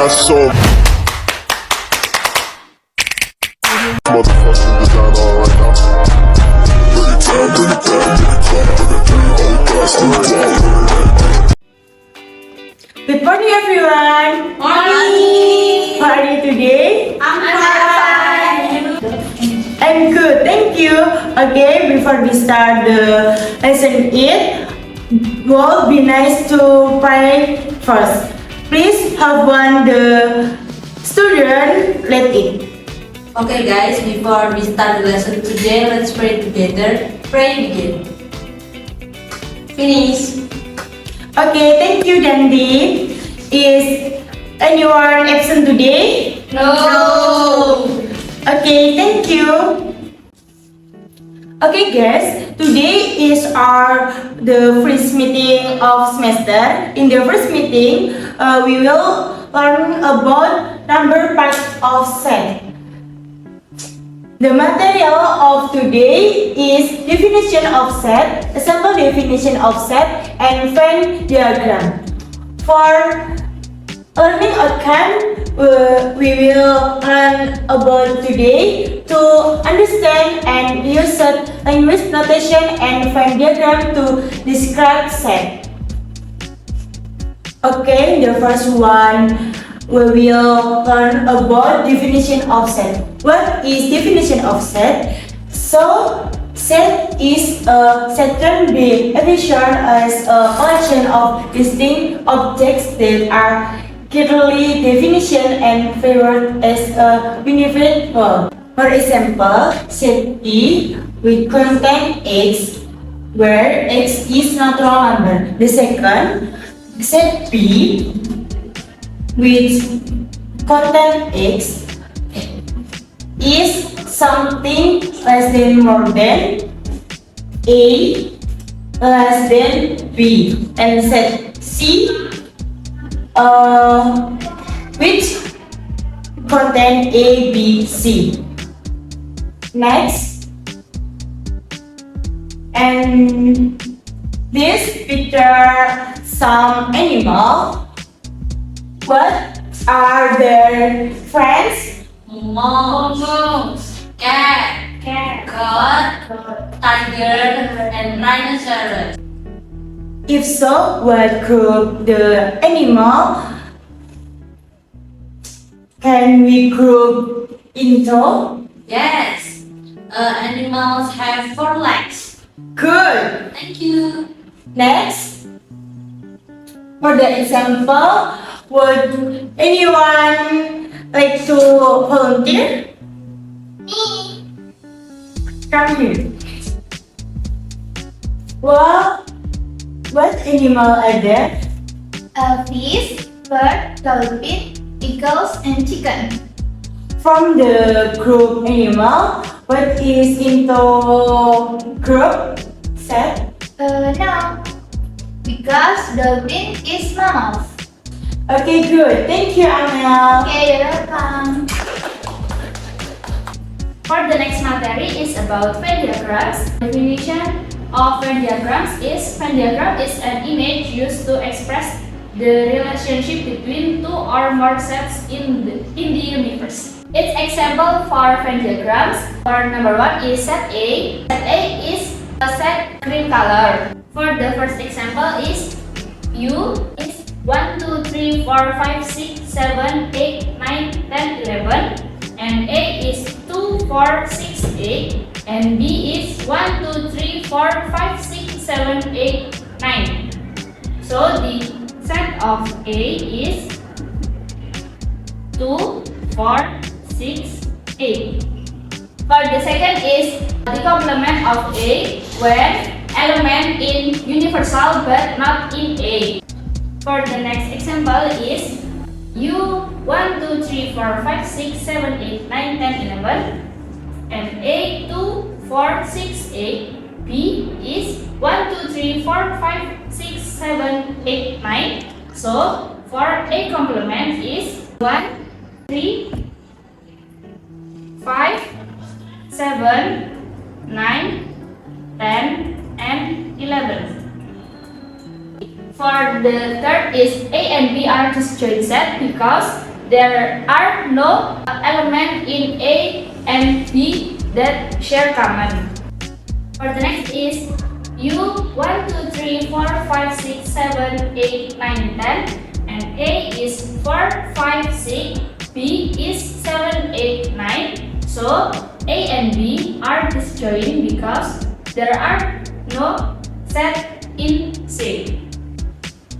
got so motherfucking design on right now. Bring it down, bring it down, bring it down. I got 3 whole glass of water. Good morning, everyone. Morning. How are you today? I'm fine. I'm good, thank you. Okay, before we start the lesson 8, will be nice to pray first. Please have one the student lead it. Okay guys, before we start the lesson today, let's pray together. Pray begin. Finish. Okay, thank you, Dandy. Is anyone absent today? No. Okay, thank you. Okay, guys. Today is the first meeting of semester. In the first meeting, we will learn about number parts of set. The material of today is definition of set, a simple definition of set, and Venn diagram. For learning outcome, we will learn about today to understand and use set language notation and Venn diagram to describe set. Okay, the first one we will learn about definition of set. What is definition of set? So, set can be envisioned as a collection of distinct objects that are clearly definition and favored as a unified whole. For example, set D will contain X, where X is natural number. The second, set B which contain X is something less than more than A less than B, and set C which contain A, B, C. Next, and this picture some animal. What are their friends? Mouse, cat, goat, tiger, and rhinoceros. If so, what group the animal can we group into? Yes, animals have 4 legs. Good. Thank you. Next, for the example, would anyone like to volunteer? Me. Come here. Well, what animal are there? A fish, bird, dolphin, eagles, and chicken. From the group animal, what is into group set? No, because dolphin is mammals. Okay, good. Thank you, Amel. Okay, you're welcome. For the next material is about Venn diagrams. Definition of Venn diagrams is Venn diagram is an image used to express the relationship between two or more sets in the universe. Its example for Venn diagrams for number 1 is set A. Set A is a set green color. For the first example is U is 1, 2, 3, 4, 5, 6, 7, 8, 9, 10, 11, and A is 2, 4, 6, 8, and B is 1, 2, 3, 4, 5, 6, 7, 8, 9. So the set of A is 2, 4, 6, 8. For the second is the complement of A when element in universal but not in A. For the next example is U 1, 2, 3, 4, 5, 6, 7, 8, 9, 10, 11, and A 2, 4, 6, 8. B is 1, 2, 3, 4, 5, 6, 7, 8, 9. So for A complement is 1, 3, 5, 7, 9, 10, and 11. For the third is A and B are disjoint set because there are no elements in A and B that share common. For the next is U 1, 2, 3, 4, 5, 6, 7, 8, 9, 10, and A is 4, 5, 6, B is 7, 8, 9. So A and B are disjoint because there are no set in C.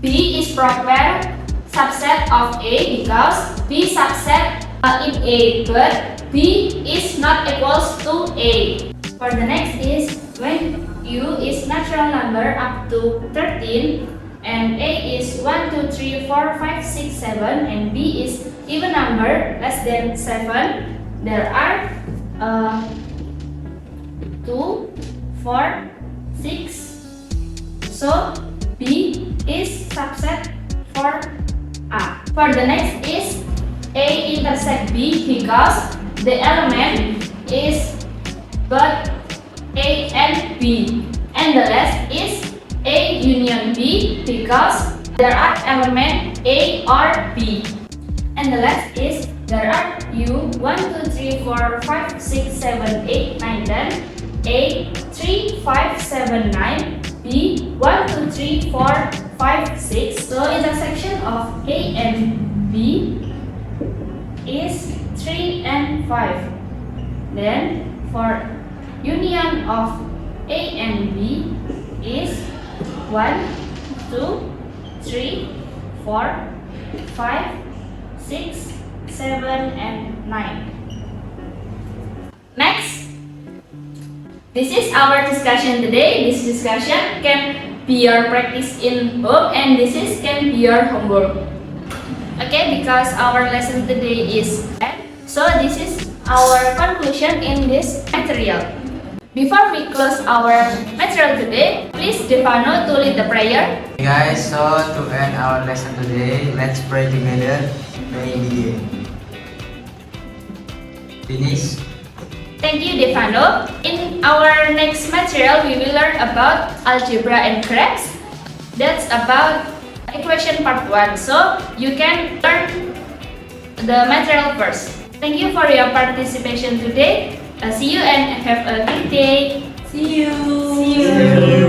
B is proper subset of A because B subset in A, but B is not equals to A. For the next is when U is natural number up to 13 and A is 1, 2, 3, 4, 5, 6, 7 and B is even number less than 7, there are 2, 4, 6. So B is subset for A. For the next is A intersect B because the element is both A and B. And the last is A union B because there are elements A or B. And the last is there are U 1, 2, 3, 4, 5, 6, 7, 8, 9, 10, A 3, 5, 7, 9, B 1, 2, 3, 4, 5, 6. So intersection of A and B is 3 and 5. Then for union of A and B is 1, 2, 3, 4, 5, 6, 7, and 9. Next, this is our discussion today. This discussion can be your practice in home and this is can be your homework. Okay, because our lesson today is end. So this is our conclusion in this material. Before we close our material today, please Stefano to lead the prayer. Hey guys, so to end our lesson today, let's pray together. May we begin. Finish. Thank you, Stefano. In our next material, we will learn about algebra and graphs. That's about equation part 1. So you can learn the material first. Thank you for your participation today. See you and have a good day. See you. See you.